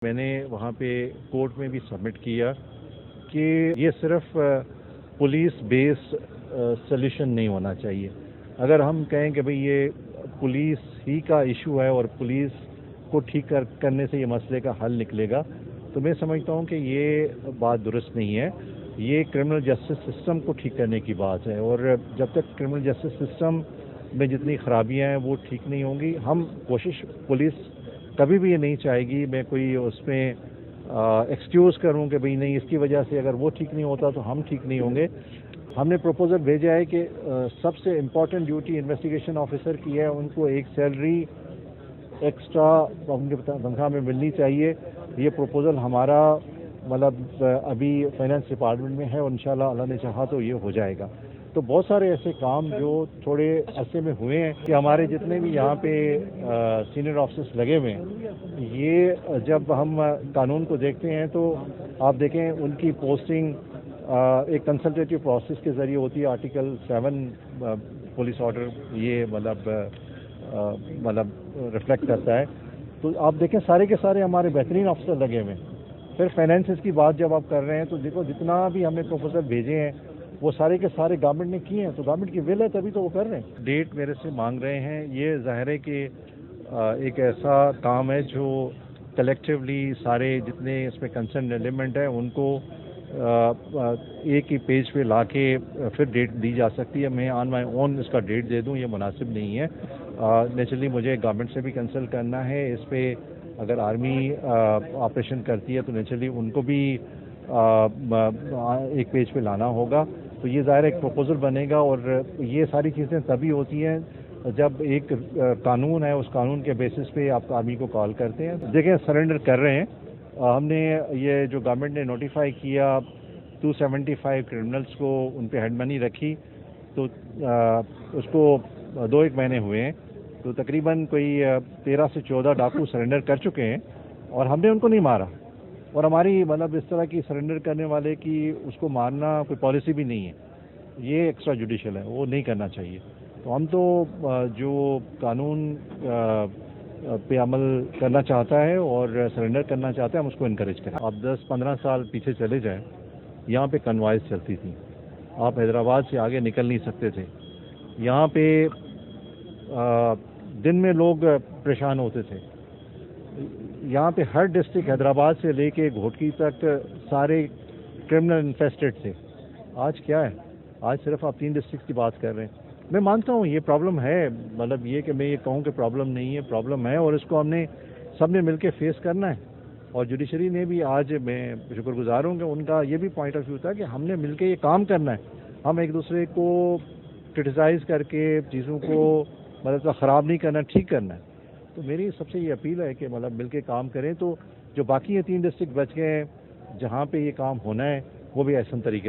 میں نے وہاں پہ کورٹ میں بھی سبمٹ کیا کہ یہ صرف پولیس بیس سلیوشن نہیں ہونا چاہیے. اگر ہم کہیں کہ بھئی یہ پولیس ہی کا ایشو ہے اور پولیس کو ٹھیک کرنے سے یہ مسئلے کا حل نکلے گا تو میں سمجھتا ہوں کہ یہ بات درست نہیں ہے. یہ کرمنل جسٹس سسٹم کو ٹھیک کرنے کی بات ہے اور جب تک کرمنل جسٹس سسٹم میں جتنی خرابیاں ہیں وہ ٹھیک نہیں ہوں گی. ہم کوشش پولیس کبھی بھی یہ نہیں چاہے گی میں کوئی اس میں ایکسکیوز کروں کہ بھئی نہیں اس کی وجہ سے اگر وہ ٹھیک نہیں ہوتا تو ہم ٹھیک نہیں ہوں گے. ہم نے پروپوزل بھیجا ہے کہ سب سے امپورٹنٹ ڈیوٹی انویسٹیگیشن آفیسر کی ہے. ان کو ایک سیلری ایکسٹرا ان کے تنخواہ میں ملنی چاہیے. یہ پروپوزل ہمارا مطلب ابھی فائنانس ڈپارٹمنٹ میں ہے اور انشاءاللہ اللہ نے چاہا تو یہ ہو جائے گا. تو بہت سارے ایسے کام جو تھوڑے عرصے میں ہوئے ہیں کہ ہمارے جتنے بھی یہاں پہ سینئر آفیسرس لگے ہوئے ہیں یہ جب ہم قانون کو دیکھتے ہیں تو آپ دیکھیں ان کی پوسٹنگ ایک کنسلٹیٹیو پروسیس کے ذریعے ہوتی ہے. آرٹیکل 7 پولیس آرڈر یہ مطلب ریفلیکٹ کرتا ہے. تو آپ دیکھیں سارے کے سارے ہمارے بہترین آفیسر لگے ہوئے ہیں. پھر فائنینسز کی بات جب آپ کر رہے ہیں تو دیکھو جتنا بھی ہم نے پروپوزل بھیجے ہیں وہ سارے کے سارے گورنمنٹ نے کیے ہیں. تو گورنمنٹ کی ول ہے تبھی تو وہ کر رہے ہیں. ڈیٹ میرے سے مانگ رہے ہیں. یہ ظاہر ہے کہ ایک ایسا کام ہے جو کلیکٹیولی سارے جتنے اس میں کنسرن ایلیمنٹ ہیں ان کو ایک ہی پیج پہ لا کے پھر ڈیٹ دی جا سکتی ہے. میں آن مائی اون اس کا ڈیٹ دے دوں یہ مناسب نہیں ہے. نیچرلی مجھے گورنمنٹ سے بھی کنسلٹ کرنا ہے اس پہ. اگر آرمی آپریشن کرتی ہے تو نیچرلی ان کو بھی ایک پیج پہ لانا ہوگا. تو یہ ظاہر ایک پروپوزل بنے گا اور یہ ساری چیزیں تبھی ہوتی ہیں جب ایک قانون ہے اس قانون کے بیسس پہ آپ آرمی کو کال کرتے ہیں. دیکھیں سرنڈر کر رہے ہیں. ہم نے یہ جو گورنمنٹ نے نوٹیفائی کیا 275 کرمنلز کو ان پہ ہیڈ منی رکھی تو اس کو 2-1 مہینے ہوئے ہیں. تو تقریباً کوئی 13 سے 14 ڈاکو سرنڈر کر چکے ہیں اور ہم نے ان کو نہیں مارا. اور ہماری مطلب اس طرح کی سرنڈر کرنے والے کی اس کو مارنا کوئی پالیسی بھی نہیں ہے. یہ ایکسٹرا جوڈیشل ہے وہ نہیں کرنا چاہیے. تو ہم تو جو قانون پہ عمل کرنا چاہتا ہے اور سرنڈر کرنا چاہتا ہے ہم اس کو انکریج کریں. آپ 10-15 سال پیچھے چلے جائیں یہاں پہ کنوائز چلتی تھیں. آپ حیدرآباد سے آگے نکل نہیں سکتے تھے. یہاں پہ دن میں لوگ پریشان ہوتے تھے. یہاں پہ ہر ڈسٹرکٹ حیدرآباد سے لے کے گھوٹکی تک سارے کرمنل انفیسٹڈ تھے. آج کیا ہے؟ آج صرف آپ 3 ڈسٹرکٹ کی بات کر رہے ہیں. میں مانتا ہوں یہ پرابلم ہے. مطلب یہ کہ میں یہ کہوں کہ پرابلم نہیں ہے پرابلم ہے اور اس کو ہم نے سب نے مل کے فیس کرنا ہے. اور جوڈیشری نے بھی آج میں شکر گزار ہوں کہ ان کا یہ بھی پوائنٹ آف ویو تھا کہ ہم نے مل کے یہ کام کرنا ہے. ہم ایک دوسرے کو کرٹیسائز کر کے چیزوں کو مطلب خراب نہیں کرنا ٹھیک کرنا ہے. تو میری سب سے یہ اپیل ہے کہ مطلب مل کے کام کریں. تو جو باقی یہ 3 ڈسٹرکٹ بچ گئے ہیں جہاں پہ یہ کام ہونا ہے وہ بھی احسن طریقے سے